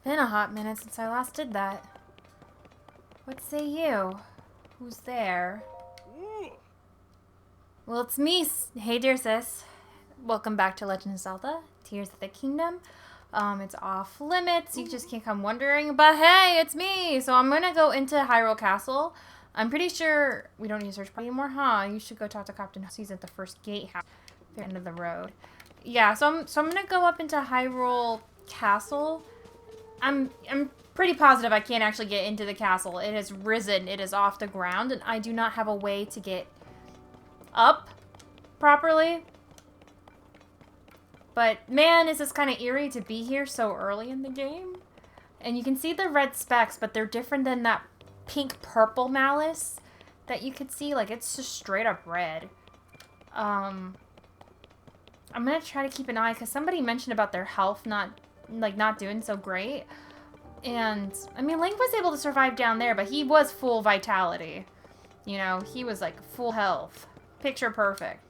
Been a hot minute since I last did that. What say you? Who's there? Well, it's me. Hey, dear sis. Welcome back to Legend of Zelda, Tears of the Kingdom. It's off limits. You just can't come wondering, but hey, it's me. So I'm gonna go into Hyrule Castle. I'm pretty sure we don't need to search anymore, huh? You should go talk to Captain. He's at the first gatehouse, the end of the road. Yeah. So I'm gonna go up into Hyrule Castle. I'm pretty positive I can't actually get into the castle. It has risen. It is off the ground, and I do not have a way to get up properly. But man, is this kind of eerie to be here so early in the game. And you can see the red specks, but they're different than that pink-purple malice that you could see. Like, it's just straight up red. I'm gonna try to keep an eye, because somebody mentioned about their health not doing so great. And, I mean, Link was able to survive down there, but he was full vitality. You know, he was, like, full health. Picture perfect.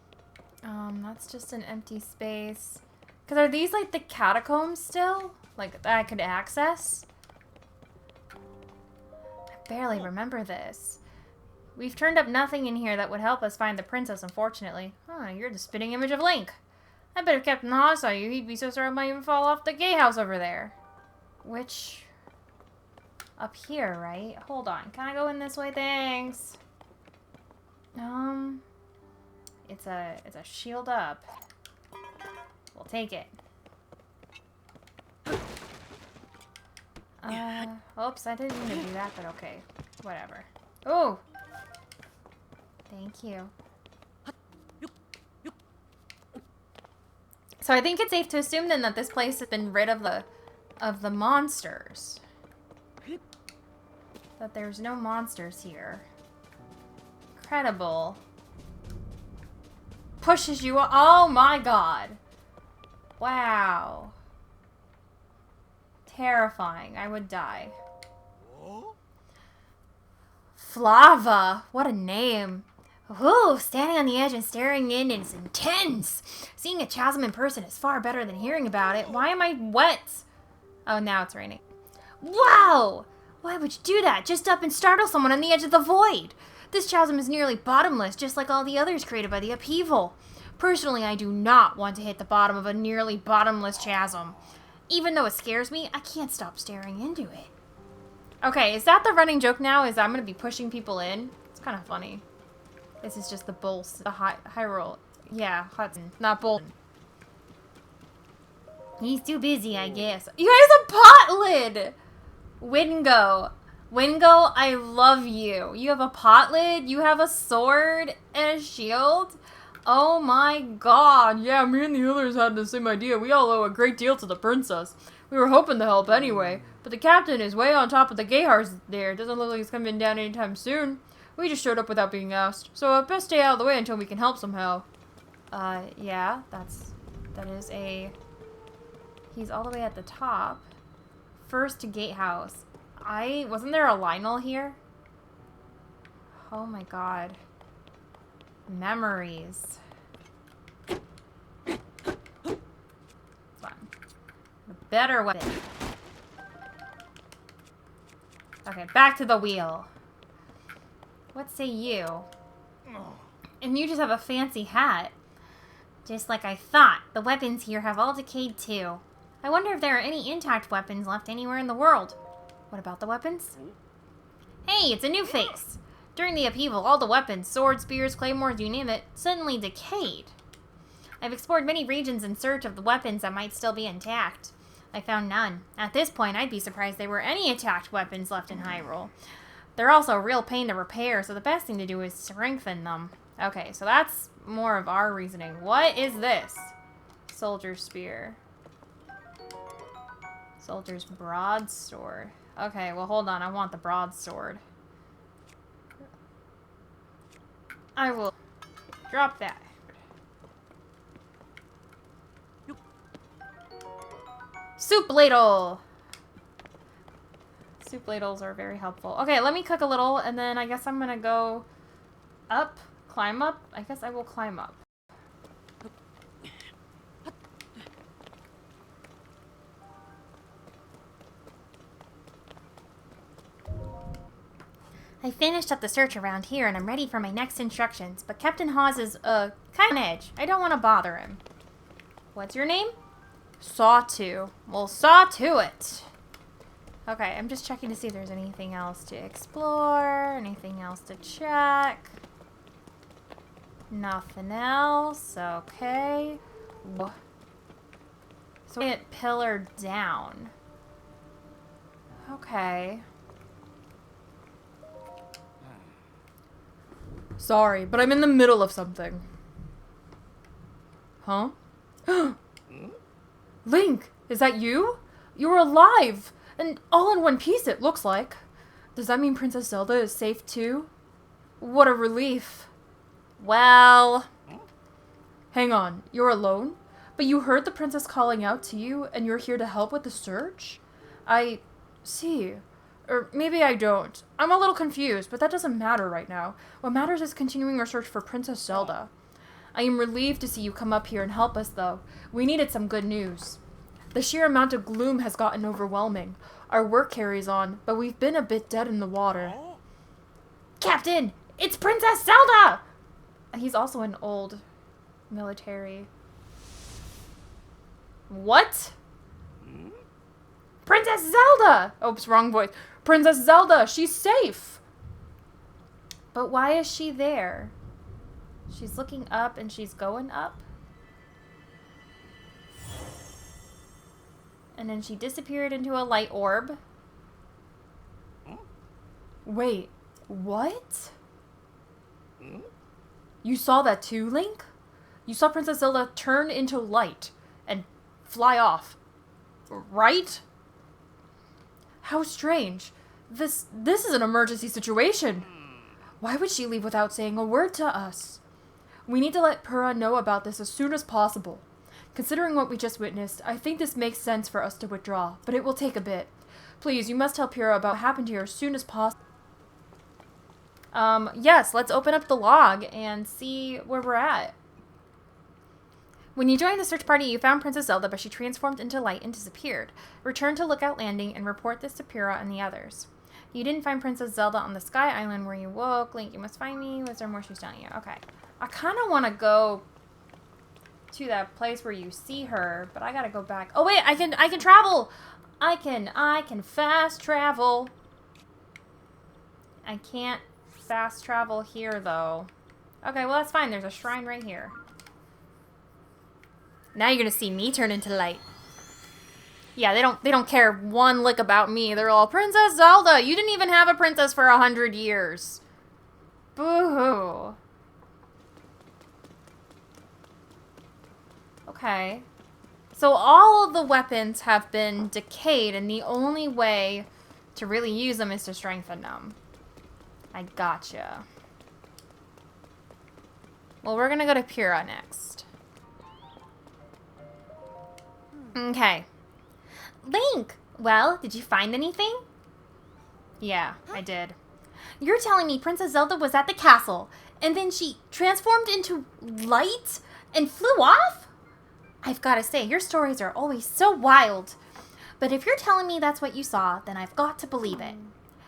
That's just an empty space. Because are these, like, the catacombs still? Like, that I could access? I barely remember this. We've turned up nothing in here that would help us find the princess, unfortunately. Huh, you're the spitting image of Link. I bet if Captain Haw saw you, he'd be so sorry I might even fall off the gatehouse over there. Which... up here, right? Hold on. Can I go in this way? Thanks. It's a shield up. We'll take it. Oops, I didn't mean to do that, but okay. Whatever. Oh! Thank you. So I think it's safe to assume then that this place has been rid of the monsters. That there's no monsters here. Incredible. Pushes you. Oh my god. Wow. Terrifying. I would die. Flava. What a name. Ooh, standing on the edge and staring in is intense. Seeing a chasm in person is far better than hearing about it. Why am I wet? Oh, now it's raining. Wow! Why would you do that? Just up and startle someone on the edge of the void. This chasm is nearly bottomless, just like all the others created by the upheaval. Personally, I do not want to hit the bottom of a nearly bottomless chasm. Even though it scares me, I can't stop staring into it. Okay, is that the running joke now? Is I'm going to be pushing people in? It's kind of funny. This is just the Hyrule. Yeah, Hudson, not Bolton. He's too busy, I guess. You guys a pot lid! Wingo. Wingo, I love you. You have a pot lid, you have a sword, and a shield. Oh my god. Yeah, me and the others had the same idea. We all owe a great deal to the princess. We were hoping to help anyway, but the captain is way on top of the gatehouse there. Doesn't look like he's coming down anytime soon. We just showed up without being asked, so best stay out of the way until we can help somehow. Yeah, that is a... He's all the way at the top. First to gatehouse. Wasn't there a Lionel here? Oh my god. Memories. Fun. Better weapon. Okay, back to the wheel. What say you? And you just have a fancy hat. Just like I thought. The weapons here have all decayed too. I wonder if there are any intact weapons left anywhere in the world. What about the weapons? Hey, it's a new face! During the upheaval, all the weapons, swords, spears, claymores, you name it, suddenly decayed. I've explored many regions in search of the weapons that might still be intact. I found none. At this point, I'd be surprised there were any intact weapons left in Hyrule. They're also a real pain to repair, so the best thing to do is strengthen them. Okay, so that's more of our reasoning. What is this? Soldier's spear. Soldier's broadsword. Okay, well hold on. I want the broadsword. I will drop that. Soup ladle! Soup ladles are very helpful. Okay, let me cook a little, and then I guess I'm gonna go up, climb up. I guess I will climb up. I finished up the search around here and I'm ready for my next instructions, but Captain Hawes is, kind of on edge. I don't want to bother him. What's your name? Saw-to. Well, saw to it. Okay, I'm just checking to see if there's anything else to explore, anything else to check. Nothing else. Okay. So it pillar down. Okay. Sorry, but I'm in the middle of something. Huh? Link, is that you? You're alive! And all in one piece, it looks like. Does that mean Princess Zelda is safe too? What a relief. Well... Hang on, you're alone? But you heard the princess calling out to you, and you're here to help with the search? I see. Or maybe I don't. I'm a little confused, but that doesn't matter right now. What matters is continuing our search for Princess Zelda. I am relieved to see you come up here and help us, though. We needed some good news. The sheer amount of gloom has gotten overwhelming. Our work carries on, but we've been a bit dead in the water. Captain! It's Princess Zelda! He's also an old military. What? Princess Zelda! Oops, wrong voice. Princess Zelda, she's safe! But why is she there? She's looking up and she's going up? And then she disappeared into a light orb. Wait, what? You saw that too, Link? You saw Princess Zelda turn into light and fly off, right? How strange. This is an emergency situation. Why would she leave without saying a word to us? We need to let Purah know about this as soon as possible. Considering what we just witnessed, I think this makes sense for us to withdraw, but it will take a bit. Please, you must tell Purah about what happened here as soon as possible. Yes, let's open up the log and see where we're at. When you joined the search party, you found Princess Zelda, but she transformed into light and disappeared. Return to Lookout Landing and report this to Purah and the others. You didn't find Princess Zelda on the Sky Island where you woke. Link, you must find me. Was there more she's telling you? Okay. I kind of want to go to that place where you see her, but I gotta go back. Oh wait, I can travel. I can fast travel. I can't fast travel here though. Okay, well that's fine. There's a shrine right here. Now you're gonna see me turn into light. Yeah, they don't care one lick about me. They're all, Princess Zelda, you didn't even have a princess for 100 years. Boo-hoo. Okay. So all of the weapons have been decayed, and the only way to really use them is to strengthen them. I gotcha. Well, we're gonna go to Purah next. Okay. Link! Well, did you find anything? Yeah, I did. You're telling me Princess Zelda was at the castle, and then she transformed into light and flew off? I've got to say, your stories are always so wild. But if you're telling me that's what you saw, then I've got to believe it.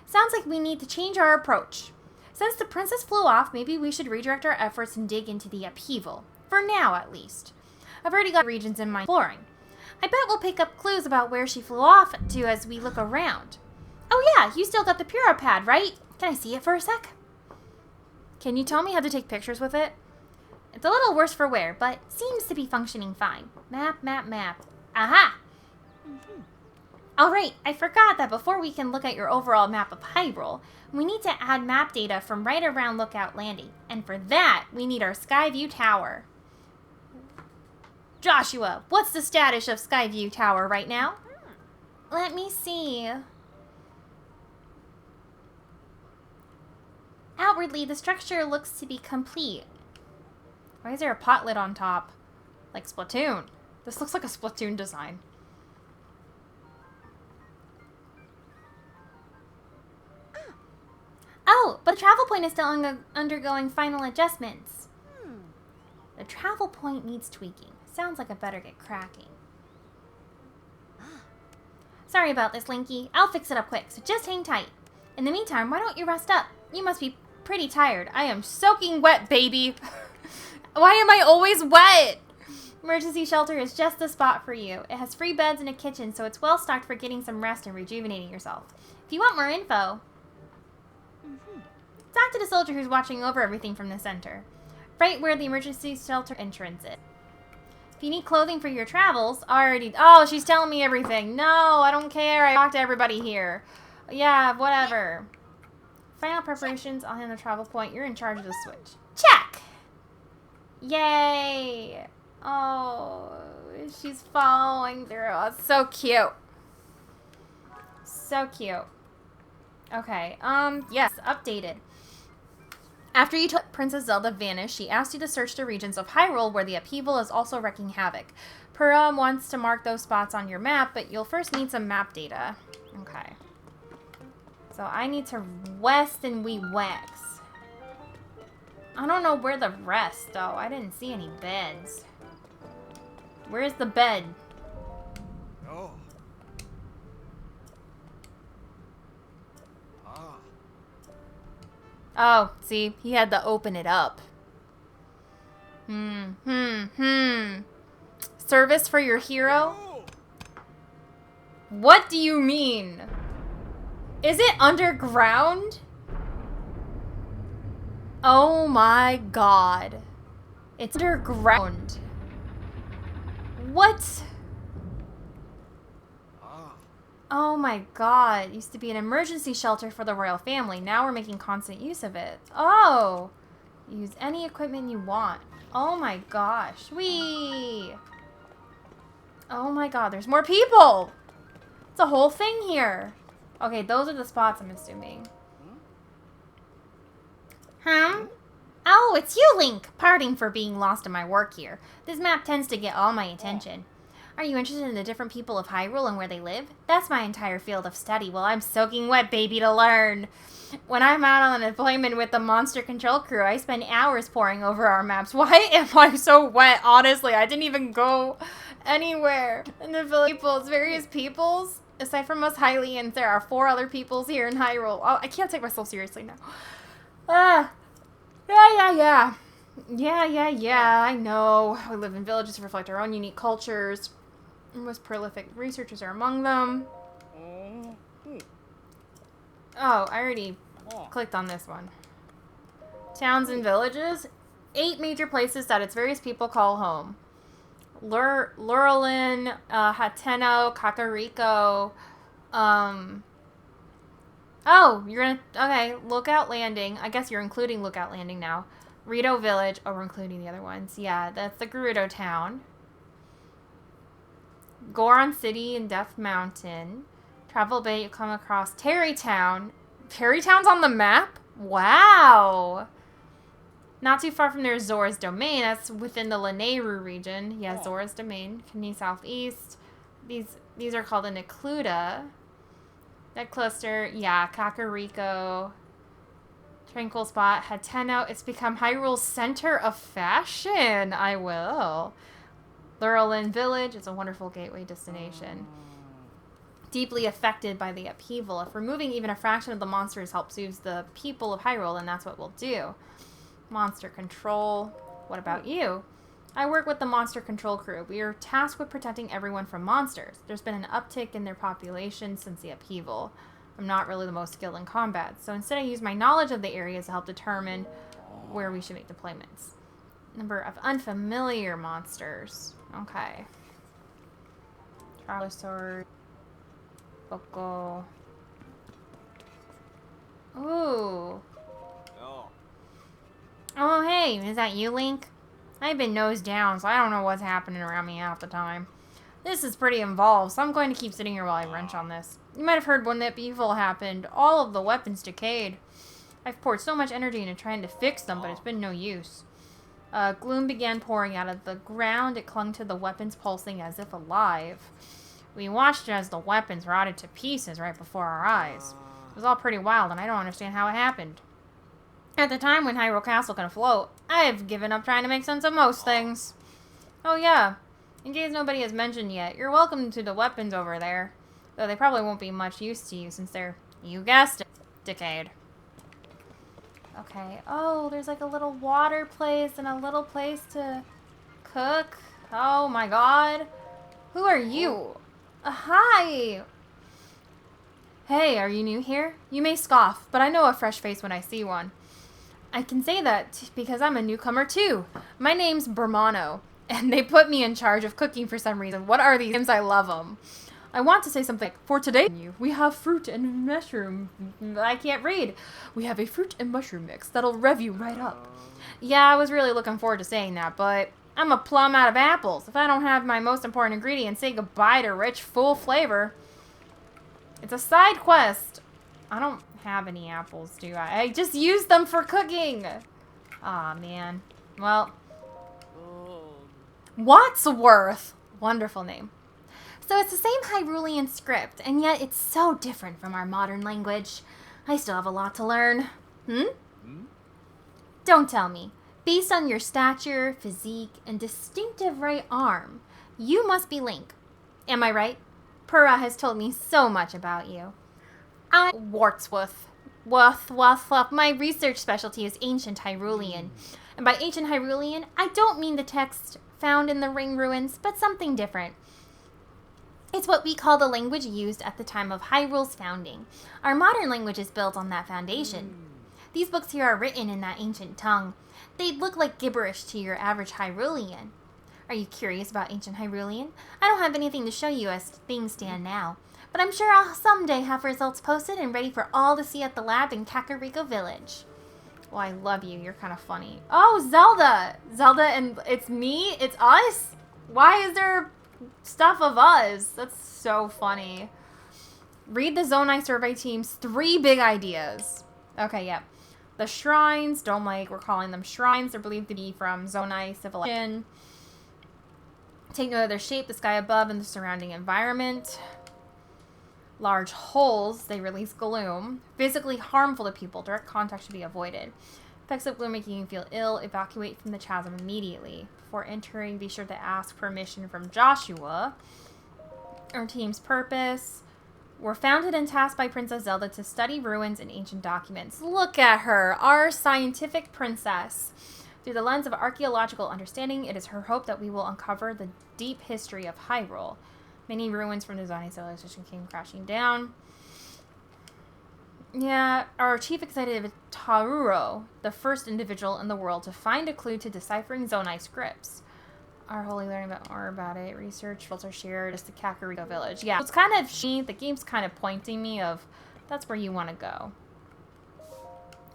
Sounds like we need to change our approach. Since the princess flew off, maybe we should redirect our efforts and dig into the upheaval. For now, at least. I've already got regions in mind exploring. I bet we'll pick up clues about where she flew off to as we look around. Oh yeah, you still got the Purah pad, right? Can I see it for a sec? Can you tell me how to take pictures with it? It's a little worse for wear, but seems to be functioning fine. Map, map, map. Aha! Alright, I forgot that before we can look at your overall map of Hyrule, we need to add map data from right around Lookout Landing. And for that, we need our Skyview Tower. Joshua, what's the status of Skyview Tower right now? Let me see. Outwardly, the structure looks to be complete. Why is there a pot lid on top? Like Splatoon. This looks like a Splatoon design. Oh, but the travel point is still undergoing final adjustments. The travel point needs tweaking. Sounds like I better get cracking. Sorry about this, Linky. I'll fix it up quick, so just hang tight. In the meantime, why don't you rest up? You must be pretty tired. I am soaking wet, baby. Why am I always wet? Emergency shelter is just the spot for you. It has free beds and a kitchen, so it's well stocked for getting some rest and rejuvenating yourself. If you want more info, talk to the soldier who's watching over everything from the center. Right where the emergency shelter entrance is. If you need clothing for your travels, already... Oh, she's telling me everything. No, I don't care. I talked to everybody here. Yeah, whatever. Final preparations on the travel point. You're in charge of the switch. Check! Yay! Oh, she's following through. Oh, it's so cute. So cute. Okay, yes, updated. After you took Princess Zelda vanished, she asked you to search the regions of Hyrule where the upheaval is also wreaking havoc. Pura wants to mark those spots on your map, but you'll first need some map data. Okay. So I need to west and we wax. I don't know where the rest, though. I didn't see any beds. Where's the bed? Oh. Oh, see? He had to open it up. Service for your hero? What do you mean? Is it underground? Oh my god. It's underground. What? Oh my god. It used to be an emergency shelter for the royal family. Now we're making constant use of it. Oh. Use any equipment you want. Oh my gosh. Whee! Oh my god. There's more people! It's a whole thing here. Okay, those are the spots, I'm assuming. Oh, it's you, Link! Pardon for being lost in my work here. This map tends to get all my attention. Are you interested in the different people of Hyrule and where they live? That's my entire field of study. Well, I'm soaking wet, baby, to learn. When I'm out on an deployment with the monster control crew, I spend hours poring over our maps. Why am I so wet? Honestly, I didn't even go anywhere. And the various peoples, aside from us Hylians, there are 4 other peoples here in Hyrule. Oh, I can't take myself seriously now. Yeah, I know. We live in villages to reflect our own unique cultures. The most prolific researchers are among them. Oh, I already clicked on this one. Towns and villages. 8 major places that its various people call home. Lurelin, Hateno, Kakariko, Oh, you're gonna... Okay, Lookout Landing. I guess you're including Lookout Landing now. Rito Village. Oh, we're including the other ones. Yeah, that's the Gerudo Town. Goron City and Death Mountain. Travel Bay, you come across Terrytown. Terrytown's on the map? Wow! Not too far from there is Zora's Domain. That's within the Lanayru region. Yeah, Zora's Domain. Kini Southeast. These are called the Necluda. That cluster, yeah, Kakariko, Tranquil Spot, Hateno. It's become Hyrule's center of fashion. I will. Lurelin Village is a wonderful gateway destination. Deeply affected by the upheaval. If removing even a fraction of the monsters helps soothe the people of Hyrule, then that's what we'll do. Monster control. What about you? I work with the monster control crew. We are tasked with protecting everyone from monsters. There's been an uptick in their population since the upheaval. I'm not really the most skilled in combat, so instead I use my knowledge of the areas to help determine where we should make deployments. Number of unfamiliar monsters. Okay. Charlosaur. Boko. Ooh. Oh, hey, is that you, Link? I've been nose down, so I don't know what's happening around me half the time. This is pretty involved, so I'm going to keep sitting here while I wrench on this. You might have heard when the upheaval happened, all of the weapons decayed. I've poured so much energy into trying to fix them, but it's been no use. Gloom began pouring out of the ground. It clung to the weapons, pulsing as if alive. We watched as the weapons rotted to pieces right before our eyes. It was all pretty wild, and I don't understand how it happened. At the time when Hyrule Castle can float, I've given up trying to make sense of most things. Oh yeah, in case nobody has mentioned yet, you're welcome to the weapons over there. Though they probably won't be much use to you since they're, you guessed it, decayed. Okay. Oh, there's like a little water place and a little place to cook. Oh my god. Who are you? Hi. Hey, are you new here? You may scoff, but I know a fresh face when I see one. I can say that because I'm a newcomer too. My name's Bermano, and they put me in charge of cooking for some reason. What are these names? I love them. I want to say something like, for today, we have fruit and mushroom. I can't read. We have a fruit and mushroom mix that'll rev you right up. Yeah, I was really looking forward to saying that, but I'm a plum out of apples. If I don't have my most important ingredient, say goodbye to rich, full flavor. It's a side quest. I don't have any apples, do I? I just used them for cooking. Aw, man. Well, Wadsworth. Wonderful name. So it's the same Hyrulean script, and yet it's so different from our modern language. I still have a lot to learn. Don't tell me. Based on your stature, physique, and distinctive right arm, you must be Link. Am I right? Purah has told me so much about you. I'm Wartsworth. My research specialty is ancient Hyrulean. And by ancient Hyrulean, I don't mean the text found in the ring ruins, but something different. It's what we call the language used at the time of Hyrule's founding. Our modern language is built on that foundation. These books here are written in that ancient tongue. They'd look like gibberish to your average Hyrulean. Are you curious about ancient Hyrulean? I don't have anything to show you as things stand now, but I'm sure I'll someday have results posted and ready for all to see at the lab in Kakariko Village. Well, I love you. You're kind of funny. Oh, Zelda! Zelda, and it's me? It's us? Why is there stuff of us? That's so funny. Read the Zonai survey team's 3 big ideas. Okay, yep. The shrines, don't like, we're calling them shrines. They're believed to be from Zonai civilization. Take note of their shape, the sky above, and the surrounding environment. Large holes, they release gloom. Physically harmful to people, direct contact should be avoided. Effects of gloom making you feel ill, evacuate from the chasm immediately. Before entering, be sure to ask permission from Joshua. Our team's purpose. We're founded and tasked by Princess Zelda to study ruins and ancient documents. Look at her, our scientific princess. Through the lens of archaeological understanding, it is her hope that we will uncover the deep history of Hyrule. Many ruins from the Zonai civilization came crashing down. Yeah, our chief executive is Taruro, the first individual in the world to find a clue to deciphering Zonai scripts. Our holy learning more about it. Research, fields are shared. It's the Kakariko Village. Yeah, it's kind of the game's kind of pointing me of that's where you want to go.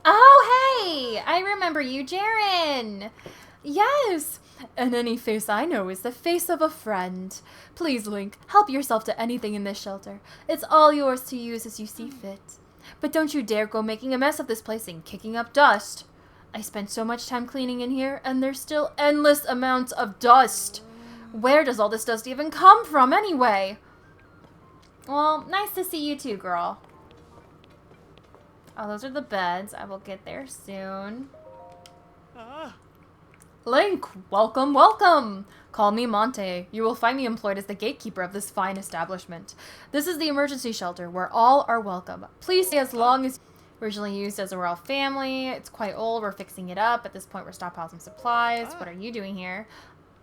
Oh, hey! I remember you, Jaren! Yes! And any face I know is the face of a friend. Please, Link, help yourself to anything in this shelter. It's all yours to use as you see fit. But don't you dare go making a mess of this place and kicking up dust. I spent so much time cleaning in here, and there's still endless amounts of dust. Where does all this dust even come from, anyway? Well, nice to see you too, girl. Oh, those are the beds. I will get there soon. Link, welcome, welcome. Call me Monte. You will find me employed as the gatekeeper of this fine establishment. This is the emergency shelter where all are welcome. Please stay as long as originally used as a royal family. It's quite old. We're fixing it up. At this point, we're stockpiling supplies. What are you doing here?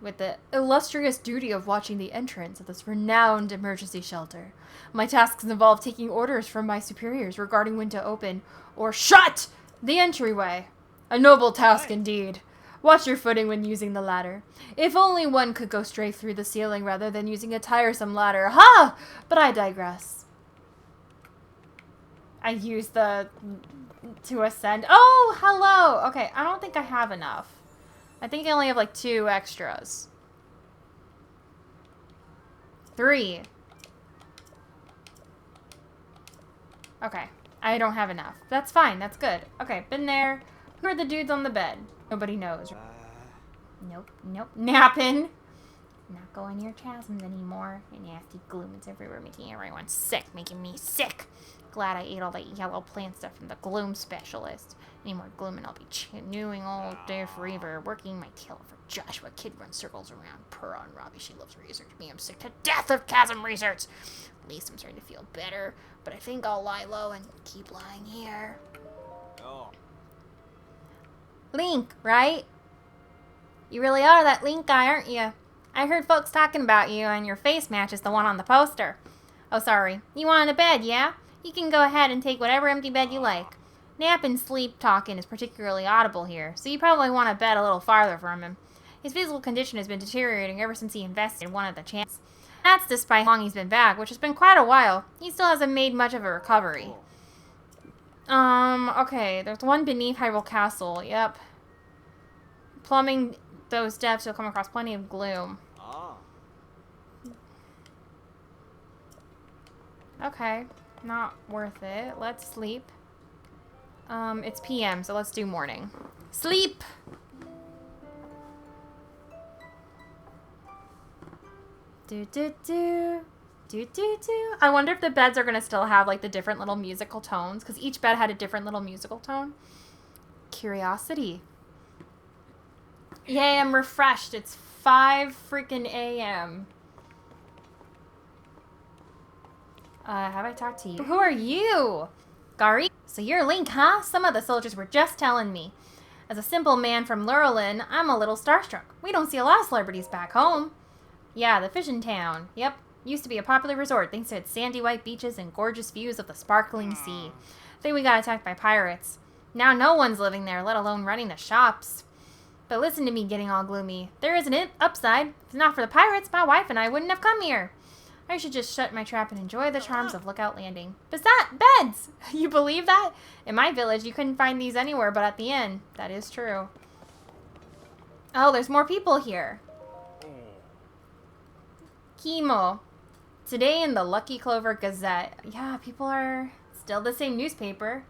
With the illustrious duty of watching the entrance of this renowned emergency shelter. My tasks involve taking orders from my superiors regarding when to open or shut the entryway. A noble task indeed. Watch your footing when using the ladder. If only one could go straight through the ceiling rather than using a tiresome ladder. Ha! But I digress. I use the to ascend. Oh, hello. Okay, I don't think I have enough. I think I only have like 2 extras. 3. Okay, I don't have enough. That's fine, that's good. Okay, been there. Who are the dudes on the bed? Nobody knows. Nope, nope. Napping. Not going near chasms anymore. And nasty glooms everywhere, making everyone sick, making me sick. Glad I ate all that yellow plant stuff from the gloom specialist. Any more gloom and I'll be chewing old day forever, working my tail for Joshua. Kid runs circles around Purah and Robbie. She loves research. Me, I'm sick to death of chasm research. At least I'm starting to feel better, but I think I'll lie low and keep lying here. Oh. Link, right? You really are that Link guy, aren't you? I heard folks talking about you, and your face matches the one on the poster. Oh, sorry. You want a bed, yeah? You can go ahead and take whatever empty bed you like. Nap and sleep talking is particularly audible here, so you probably want a bed a little farther from him. His physical condition has been deteriorating ever since he invested in one of the champs. That's despite how long he's been back, which has been quite a while. He still hasn't made much of a recovery. Okay, there's one beneath Hyrule Castle, yep. Plumbing those depths, you'll come across plenty of gloom. Okay, not worth it. Let's sleep. It's PM, so let's do morning. Sleep! Do-do-do. Do-do-do. I wonder if the beds are going to still have, like, the different little musical tones, because each bed had a different little musical tone. Curiosity. Yay, I'm refreshed. It's 5 freaking a.m. Have I talked to you? Who are you? Gari? So you're Link, huh? Some of the soldiers were just telling me. As a simple man from Lurelin, I'm a little starstruck. We don't see a lot of celebrities back home. Yeah, the fishing town. Yep. Used to be a popular resort thanks to its sandy white beaches and gorgeous views of the sparkling sea. I think we got attacked by pirates. Now no one's living there, let alone running the shops. But listen to me getting all gloomy. There is an upside. If it's not for the pirates, my wife and I wouldn't have come here. I should just shut my trap and enjoy the charms of Lookout Landing. Besides, beds! You believe that? In my village, you couldn't find these anywhere but at the inn. That is true. Oh, there's more people here. Kimo. Today in the Lucky Clover Gazette. Yeah, people are still the same newspaper.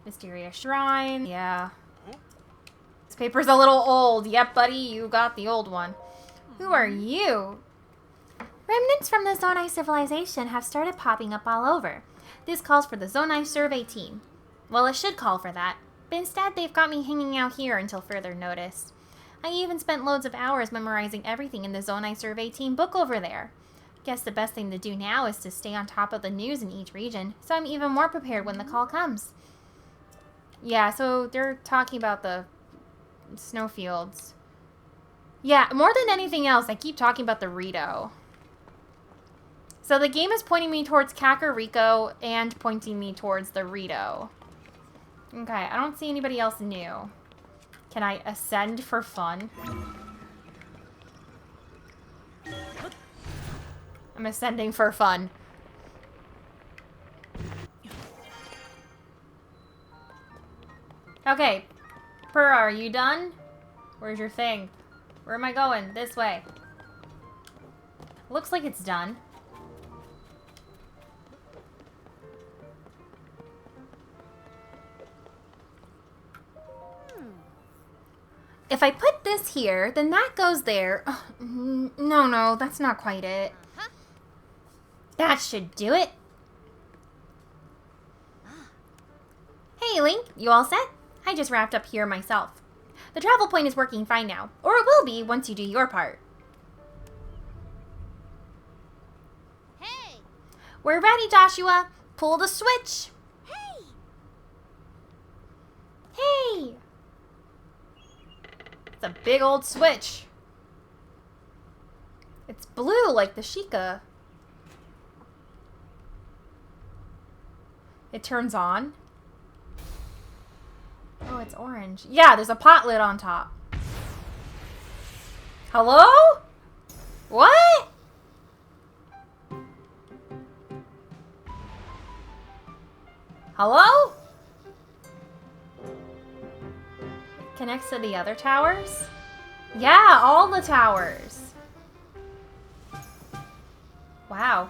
Mysterious Shrine. Yeah. This paper's a little old. Yep, buddy, you got the old one. Who are you? Remnants from the Zonai civilization have started popping up all over. This calls for the Zonai survey team. Well, it should call for that. But instead, they've got me hanging out here until further notice. I even spent loads of hours memorizing everything in the Zonai survey team book over there. Guess the best thing to do now is to stay on top of the news in each region, so I'm even more prepared when the call comes. Yeah, so they're talking about the snowfields. Yeah, more than anything else, I keep talking about the Rito. So the game is pointing me towards Kakariko and pointing me towards the Rito. Okay, I don't see anybody else new. Can I ascend for fun? I'm ascending for fun. Okay. Purah, are you done? Where's your thing? Where am I going? This way. Looks like it's done. If I put this here, then that goes there. No, that's not quite it. That should do it. Hey, Link, you all set? I just wrapped up here myself. The travel point is working fine now, or it will be once you do your part. Hey! We're ready, Joshua. Pull the switch. Hey! Hey! It's a big old switch. It's blue like the Sheikah. It turns on. Oh, it's orange. Yeah, there's a pot lid on top. Hello? What? Hello? It connects to the other towers? Yeah, all the towers. Wow.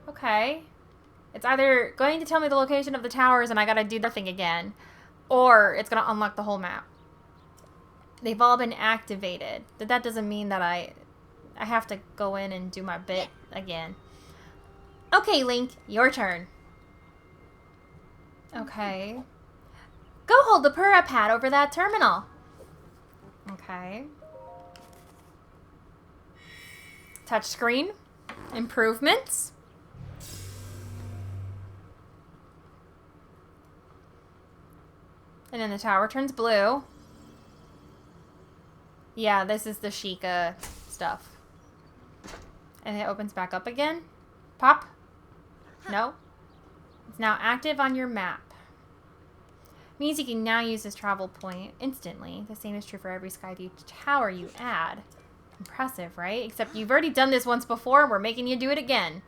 Okay. It's either going to tell me the location of the towers and I gotta do the thing again, or it's gonna unlock the whole map. They've all been activated. But that doesn't mean that I have to go in and do my bit again. Okay, Link, your turn. Okay. Go hold the Purah pad over that terminal. Okay. Touchscreen. Improvements. and the tower turns blue. Yeah, this is the Sheikah stuff. And it opens back up again. Pop. No. It's now active on your map. Means you can now use this travel point instantly. The same is true for every Skyview tower you add. Impressive, right? Except you've already done this once before, and we're making you do it again.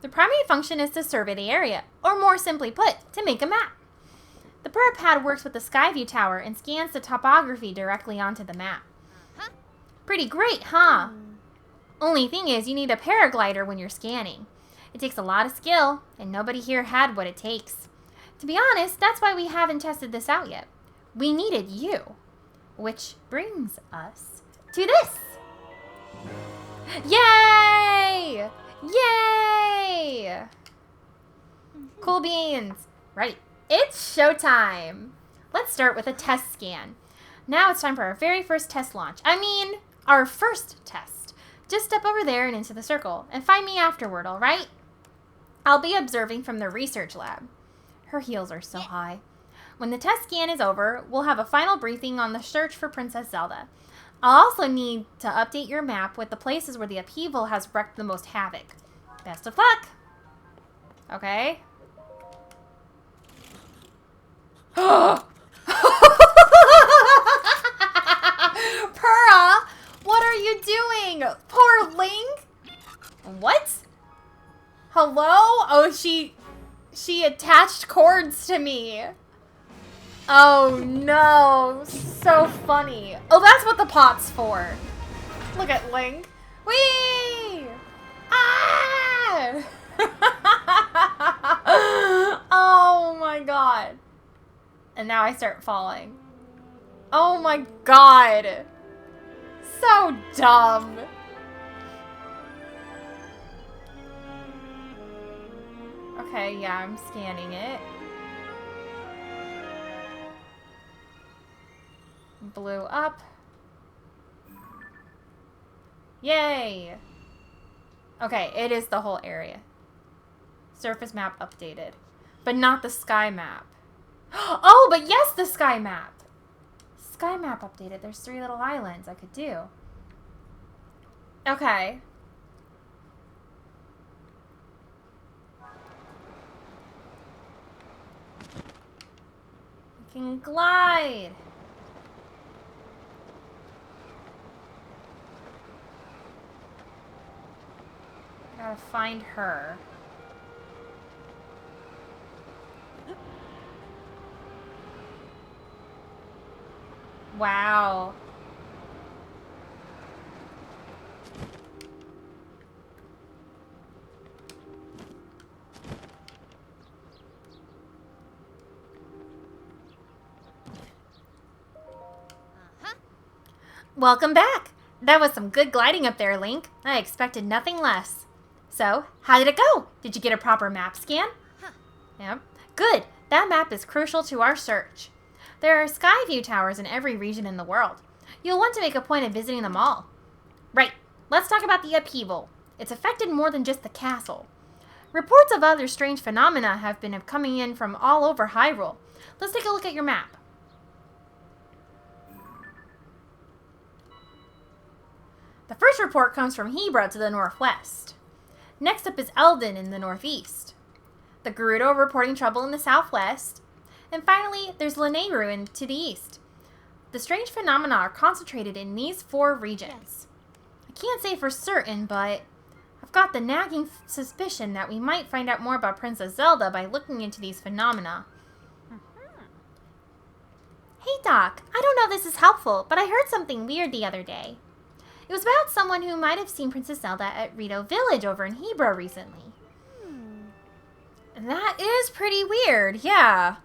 The primary function is to survey the area, or more simply put, to make a map. The bird pad works with the Skyview tower and scans the topography directly onto the map. Pretty great, huh? Only thing is, you need a paraglider when you're scanning. It takes a lot of skill, and nobody here had what it takes. To be honest, that's why we haven't tested this out yet. We needed you. Which brings us to this. Yay! Yay! Cool beans. Right, it's showtime. Let's start with a test scan. Now it's time for our very first test launch. I mean, our first test. Just step over there and into the circle, and find me afterward, all right? I'll be observing from the research lab. Her heels are so high. When the test scan is over, we'll have a final briefing on the search for Princess Zelda. I'll also need to update your map with the places where the upheaval has wreaked the most havoc. Best of luck! Okay. Purah! What are you doing? Poor Link? What? Hello? Oh, she attached cords to me. Oh no, so funny. Oh, that's what the pot's for. Look at Link. Whee! Ah! Oh my god. And now I start falling. Oh my god. So dumb. Okay, yeah, I'm scanning it. Blew up. Yay! Okay, it is the whole area. Surface map updated. But not the sky map. Oh, but yes, the sky map! Sky map updated. There's 3 little islands I could do. Okay. We can glide! Gotta find her. Wow. Welcome back. That was some good gliding up there, Link. I expected nothing less. So, how did it go? Did you get a proper map scan? Yep. Good. That map is crucial to our search. There are Skyview towers in every region in the world. You'll want to make a point of visiting them all. Right. Let's talk about the upheaval. It's affected more than just the castle. Reports of other strange phenomena have been coming in from all over Hyrule. Let's take a look at your map. The first report comes from Hebra to the northwest. Next up is Eldin in the northeast. The Gerudo reporting trouble in the southwest. And finally, there's Lanayru to the east. The strange phenomena are concentrated in these 4 regions. I can't say for certain, but I've got the nagging suspicion that we might find out more about Princess Zelda by looking into these phenomena. Hey Doc, I don't know if this is helpful, but I heard something weird the other day. It was about someone who might have seen Princess Zelda at Rito Village over in Hebra recently. That is pretty weird, yeah.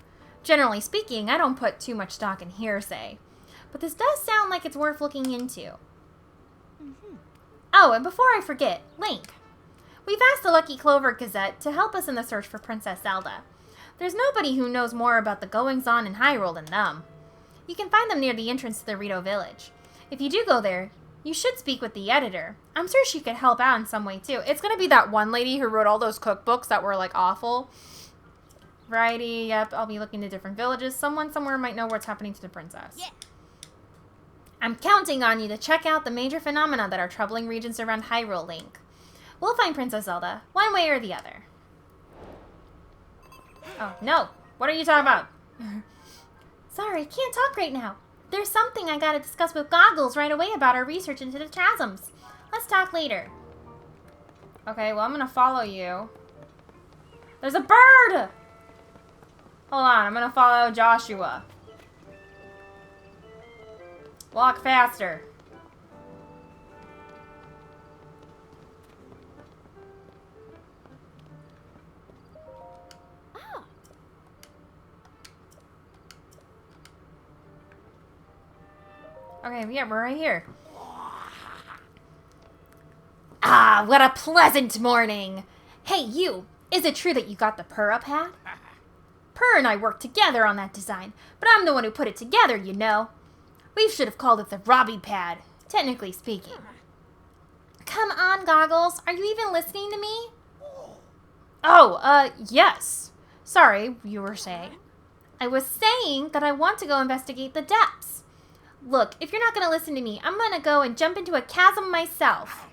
Generally speaking, I don't put too much stock in hearsay. But this does sound like it's worth looking into. Oh, and before I forget, Link. We've asked the Lucky Clover Gazette to help us in the search for Princess Zelda. There's nobody who knows more about the goings-on in Hyrule than them. You can find them near the entrance to the Rito Village. If you do go there, you should speak with the editor. I'm sure she could help out in some way, too. It's going to be that one lady who wrote all those cookbooks that were, like, awful. Variety, yep, I'll be looking to different villages. Someone somewhere might know what's happening to the princess. Yeah. I'm counting on you to check out the major phenomena that are troubling regions around Hyrule, Link. We'll find Princess Zelda, one way or the other. Oh, no. What are you talking about? Sorry, can't talk right now. There's something I gotta discuss with Goggles right away about our research into the chasms. Let's talk later. Okay, well, I'm gonna follow you. There's a bird! Hold on, I'm gonna follow Joshua. Walk faster. Oh. Okay, yeah, we're right here. Ah, what a pleasant morning. Hey, you. Is it true that you got the Purr pad? Purr and I worked together on that design, but I'm the one who put it together, you know. We should have called it the Robbie pad, technically speaking. Come on, Goggles. Are you even listening to me? Oh, yes. Sorry, you were saying. I was saying that I want to go investigate the depths. Look, if you're not going to listen to me, I'm going to go and jump into a chasm myself.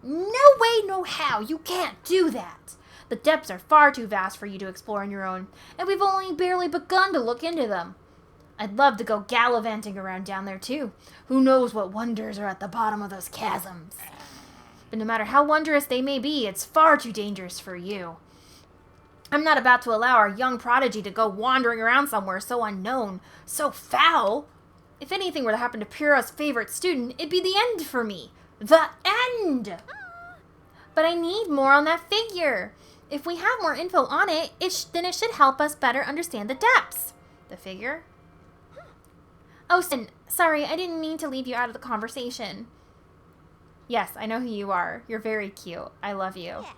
No way, no how. You can't do that. The depths are far too vast for you to explore on your own, and we've only barely begun to look into them. I'd love to go gallivanting around down there, too. Who knows what wonders are at the bottom of those chasms. But no matter how wondrous they may be, it's far too dangerous for you. I'm not about to allow our young prodigy to go wandering around somewhere so unknown, so foul. If anything were to happen to Pyrrha's favorite student, it'd be the end for me. The end! But I need more on that figure. If we have more info on it, then it should help us better understand the depths. The figure? Oh, sorry, I didn't mean to leave you out of the conversation. Yes, I know who you are. You're very cute. I love you. Yeah.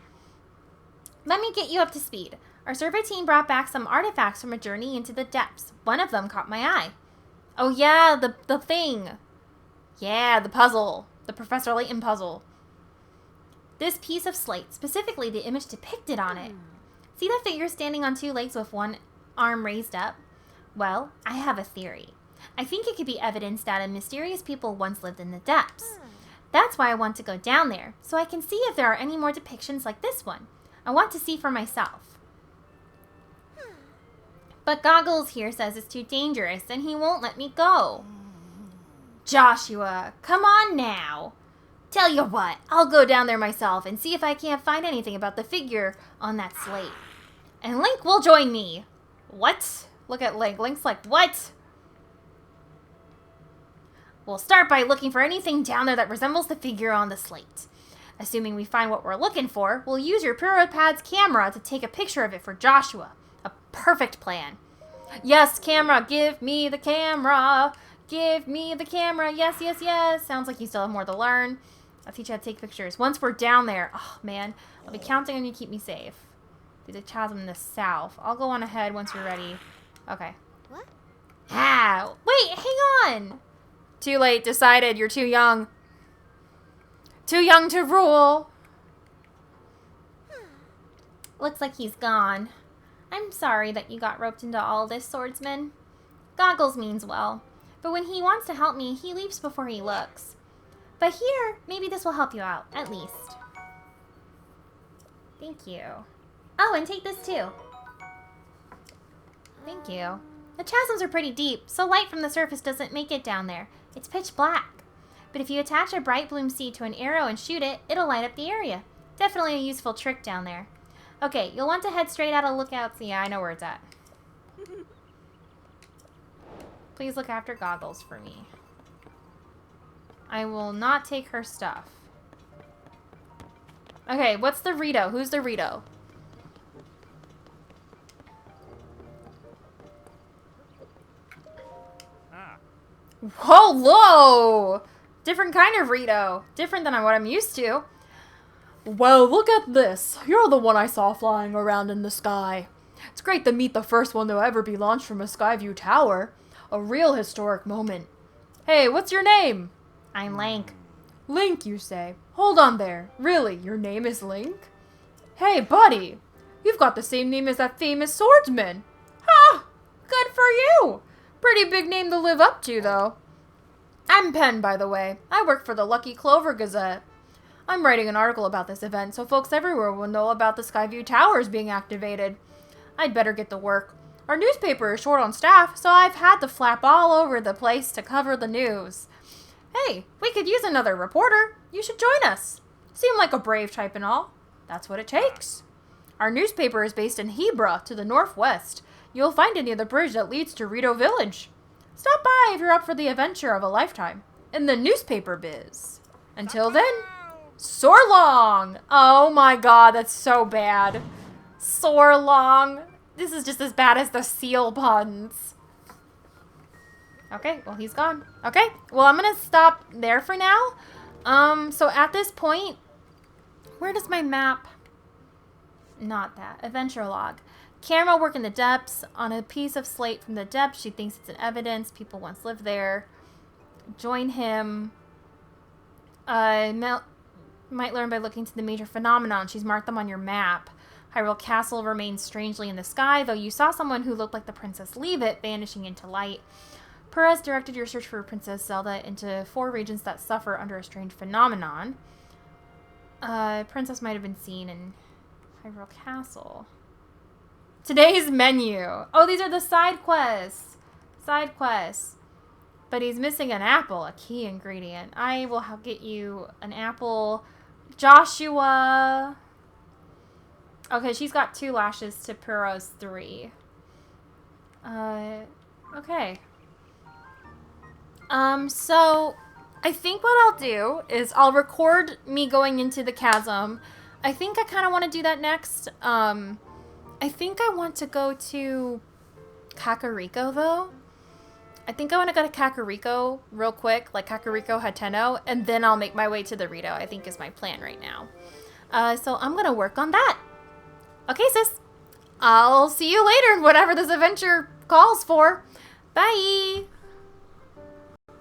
Let me get you up to speed. Our survey team brought back some artifacts from a journey into the depths. One of them caught my eye. Oh yeah, the thing. Yeah, the puzzle. The Professor Layton puzzle. This piece of slate, specifically the image depicted on it. See that figure standing on two legs with one arm raised up? Well, I have a theory. I think it could be evidence that a mysterious people once lived in the depths. That's why I want to go down there, so I can see if there are any more depictions like this one. I want to see for myself. But Goggles here says it's too dangerous, and he won't let me go. Joshua, come on now. Tell you what, I'll go down there myself and see if I can't find anything about the figure on that slate. And Link will join me. What? Look at Link. Link's like, what? We'll start by looking for anything down there that resembles the figure on the slate. Assuming we find what we're looking for, we'll use your Pyropad's camera to take a picture of it for Joshua. A perfect plan. Yes, camera, give me the camera. Give me the camera. Yes, yes, yes. Sounds like you still have more to learn. I'll teach you how to take pictures. Once we're down there, oh man, I'll be counting on you to keep me safe. There's a chasm in the south. I'll go on ahead once you're ready. Okay. What? Ah, wait, hang on. Too late, decided, you're too young. Too young to rule. Looks like he's gone. I'm sorry that you got roped into all this, swordsman. Goggles means well, but when he wants to help me, he leaps before he looks. But here, maybe this will help you out, at least. Thank you. Oh, and take this too. Thank you. The chasms are pretty deep, so light from the surface doesn't make it down there. It's pitch black. But if you attach a bright bloom seed to an arrow and shoot it, it'll light up the area. Definitely a useful trick down there. Okay, you'll want to head straight out of Lookout's. Yeah, I know where it's at. Please look after Goggles for me. I will not take her stuff. Okay, what's the Rito? Who's the Rito? Whoa! Different kind of Rito. Different than what I'm used to. Well, look at this. You're the one I saw flying around in the sky. It's great to meet the first one to ever be launched from a Skyview tower. A real historic moment. Hey, what's your name? I'm Link. Link, you say? Hold on there. Really, your name is Link? Hey, buddy. You've got the same name as that famous swordsman. Ha! Good for you! Pretty big name to live up to, though. I'm Penn, by the way. I work for the Lucky Clover Gazette. I'm writing an article about this event so folks everywhere will know about the Skyview Towers being activated. I'd better get to work. Our newspaper is short on staff, so I've had to flap all over the place to cover the news. Hey, we could use another reporter. You should join us. Seem like a brave type and all. That's what it takes. Our newspaper is based in Hebra, to the northwest. You'll find it near the bridge that leads to Rito Village. Stop by if you're up for the adventure of a lifetime in the newspaper biz. Until then, soar long! Oh my god, that's so bad. Soar long. This is just as bad as the seal puns. Okay, well, he's gone. Okay, well, I'm gonna stop there for now. So at this point, where does my map... Not that. Adventure log. Camera work in the depths. On a piece of slate from the depths, she thinks it's an evidence. People once lived there. Join him. Might learn by looking to the major phenomenon. She's marked them on your map. Hyrule Castle remains strangely in the sky, though you saw someone who looked like the princess leave it, vanishing into light. Perez directed your search for Princess Zelda into 4 regions that suffer under a strange phenomenon. Princess might have been seen in Hyrule Castle. Today's menu. Oh, these are the side quests. Side quests. But he's missing an apple, a key ingredient. I will get you an apple. Joshua. Okay, she's got 2 lashes to Puro's 3. Okay. So I think what I'll do is I'll record me going into the chasm. I think I kind of want to do that next. I think I want to go to Kakariko, though. I think I want to go to Kakariko real quick, like Kakariko Hateno, and then I'll make my way to the Rito, I think is my plan right now. So I'm going to work on that. Okay, sis. I'll see you later, whatever this adventure calls for. Bye!